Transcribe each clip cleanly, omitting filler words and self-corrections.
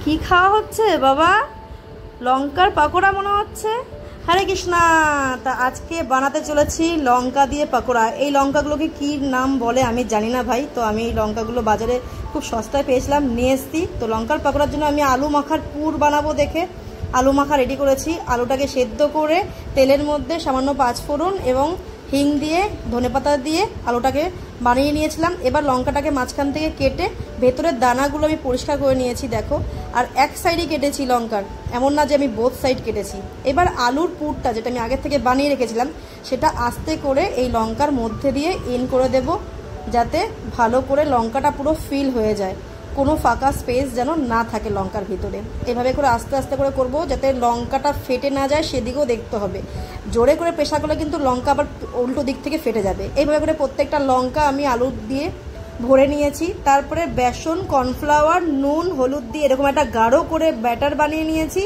কি খাওয়া হচ্ছে বাবা? লঙ্কার পাকোড়া মনে হচ্ছে। হরে কৃষ্ণা। তা আজকে বানাতে চলেছি লঙ্কা দিয়ে পাকোড়া। এই লঙ্কাগুলোকে কি নাম বলে আমি জানি না ভাই, তো আমি এই লঙ্কাগুলো বাজারে খুব সস্তায় পেয়েছিলাম, নিয়ে এসছি। তো লঙ্কার পাকোড়ার জন্য আমি আলু মাখার পুর বানাবো দেখে আলু মাখা রেডি করেছি। আলুটাকে সেদ্ধ করে তেলের মধ্যে সামান্য পাঁচফোড়ন এবং হিং দিয়ে ধনেপাতা দিয়ে আলুটাকে বানিয়ে নিয়েছিলাম। এবার লঙ্কাটাকে মাঝখান থেকে কেটে ভেতরের দানাগুলো আমি পরিষ্কার করে নিয়েছি দেখো। আর এক সাইডই কেটেছি লঙ্কার, এমন না যে আমি বোথ সাইড কেটেছি। এবার আলুর পুরটা যেটা আমি আগে থেকে বানিয়ে রেখেছিলাম সেটা আস্তে করে এই লঙ্কার মধ্যে দিয়ে ইন করে দেব, যাতে ভালো করে লঙ্কাটা পুরো ফিল হয়ে যায়, কোনো ফাঁকা স্পেস যেন না থাকে লঙ্কার ভিতরে। এভাবে করে আস্তে আস্তে করে করব যাতে লঙ্কাটা ফেটে না যায়, সেদিকেও দেখতে হবে। জোরে করে প্রেসার করলে কিন্তু লঙ্কা আবার উল্টো দিক থেকে ফেটে যাবে। এইভাবে করে প্রত্যেকটা লঙ্কা আমি আলু দিয়ে ভরে নিয়েছি। তারপরে বেসন, কর্নফ্লাওয়ার, নুন, হলুদ দিয়ে এরকম একটা গাঢ় করে ব্যাটার বানিয়ে নিয়েছি।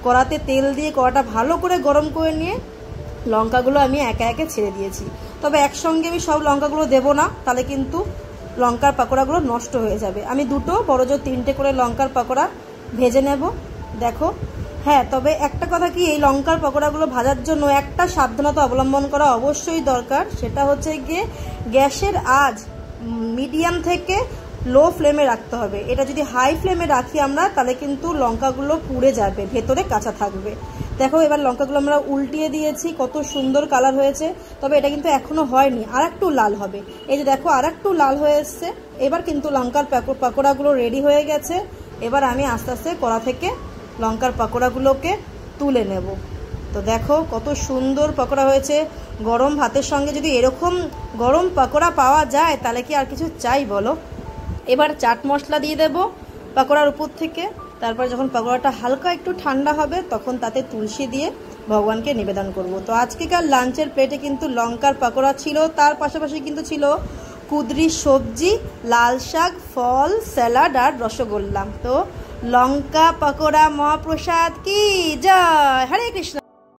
কড়াতে তেল দিয়ে কড়াটা ভালো করে গরম করে নিয়ে লঙ্কাগুলো আমি একে একে ছেড়ে দিয়েছি। তবে একসঙ্গে আমি সব লঙ্কাগুলো দেবো না, তাহলে কিন্তু লঙ্কার পাকোড়াগুলো নষ্ট হয়ে যাবে। আমি দুটো বড় জোর 3টে করে লঙ্কার পাকোড়া ভেজে নেব দেখো। হ্যাঁ, তবে একটা কথা কি, এই লঙ্কার পাকোড়াগুলো ভাজার জন্য একটা সাবধানতা অবলম্বন করা অবশ্যই দরকার। সেটা হচ্ছে গিয়ে গ্যাসের আঁচ মিডিয়াম থেকে লো ফ্লেমে রাখতে হবে। এটা যদি হাই ফ্লেমে রাখি আমরা, তাহলে কিন্তু লঙ্কাগুলো পুড়ে যাবে, ভেতরে কাঁচা থাকবে। দেখো এবার লঙ্কাগুলো আমরা উল্টিয়ে দিয়েছি, কত সুন্দর কালার হয়েছে। তবে এটা কিন্তু এখনো হয়নি, আর একটু লাল হবে। এই যে দেখো আর একটু লাল হয়ে এসছে। এবার কিন্তু লঙ্কার পাকোড়াগুলো রেডি হয়ে গেছে। এবার আমি আস্তে আস্তে কড়া থেকে লঙ্কার পাকোড়াগুলোকে তুলে নেব। তো দেখো কত সুন্দর পাকোড়া হয়েছে। গরম ভাতের সঙ্গে যদি এরকম গরম পাকোড়া পাওয়া যায় তাহলে কি আর কিছু চাই বলো। এবার চাট মশলা দিয়ে দেব পাকোড়ার উপর থেকে। তারপর যখন পাকোড়াটা হালকা একটু ঠান্ডা হবে তখন তাতে তুলসী দিয়ে ভগবানকে নিবেদন করব। তো আজকেকার লাঞ্চের প্লেটে কিন্তু লঙ্কার পাকোড়া ছিল, তার পাশাপাশি কিন্তু ছিল কুদরির সবজি, লাল শাক, ফল, স্যালাড আর রসগোল্লা। তো লঙ্কা পাকোড়া মহাপ্রসাদ কি জয়। হরে কৃষ্ণ।